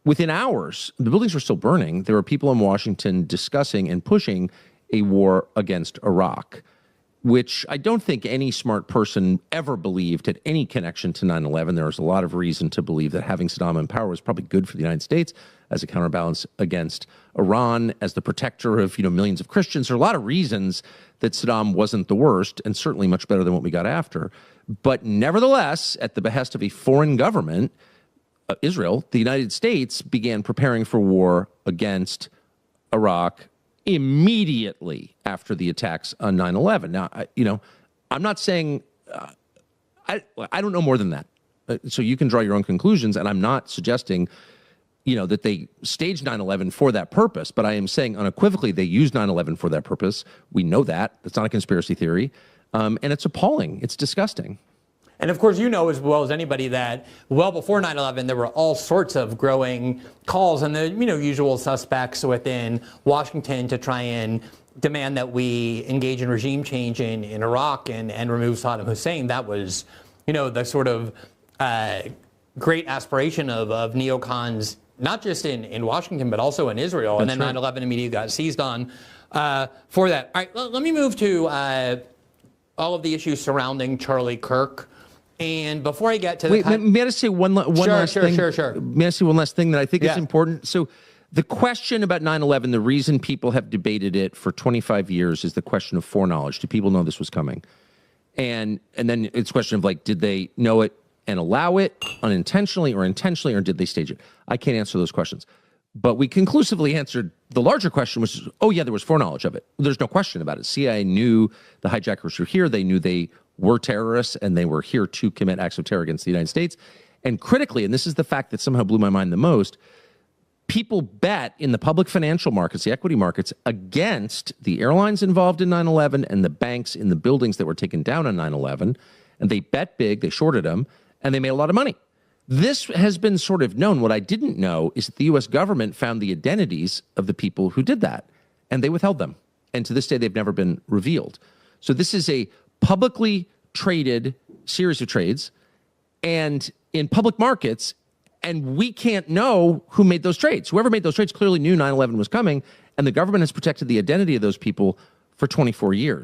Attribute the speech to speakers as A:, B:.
A: within hours, the buildings were still burning. There were people in Washington discussing and pushing a war against Iraq, which I don't think any smart person ever believed had any connection to 9/11. There was a lot of reason to believe that having Saddam in power was probably good for the United States as a counterbalance against Iran, as the protector of millions of Christians. There are a lot of reasons that Saddam wasn't the worst, and certainly much better than what we got after. But nevertheless, at the behest of a foreign government, Israel, the United States began preparing for war against Iraq immediately after the attacks on 9/11. Now, I'm not saying I don't know more than that. So you can draw your own conclusions, and I'm not suggesting that they staged 9/11 for that purpose, but I am saying unequivocally they used 9/11 for that purpose. We know that. That's not a conspiracy theory, and it's appalling. It's disgusting.
B: And of course, you know as well as anybody that well before 9/11, there were all sorts of growing calls on the usual suspects within Washington to try and demand that we engage in regime change in Iraq and remove Saddam Hussein. That was, the sort of great aspiration of neocons, not just in Washington, but also in Israel. That's and then 9/11 immediately got seized on for that. All right, let me move to all of the issues surrounding Charlie Kirk. And before I get to the
A: may I just say one last thing?
B: Sure.
A: May I say one last thing that I think is important? So the question about 9/11, the reason people have debated it for 25 years is the question of foreknowledge. Do people know this was coming? And then it's a question of did they know it and allow it unintentionally or intentionally, or did they stage it? I can't answer those questions. But we conclusively answered the larger question, which is, oh yeah, there was foreknowledge of it. There's no question about it. CIA knew the hijackers were here. They knew they were terrorists, and they were here to commit acts of terror against the United States. And critically, and this is the fact that somehow blew my mind the most, people bet in the public financial markets, the equity markets, against the airlines involved in 9/11 and the banks in the buildings that were taken down on 9/11. And they bet big, they shorted them, and they made a lot of money. This has been sort of known. What I didn't know is that the U.S. government found the identities of the people who did that, and they withheld them. And to this day, they've never been revealed. So this is a publicly traded series of trades and in public markets, and we can't know who made those trades. Whoever made those trades clearly knew 9/11 was coming, and the government has protected the identity of those people for 24 years.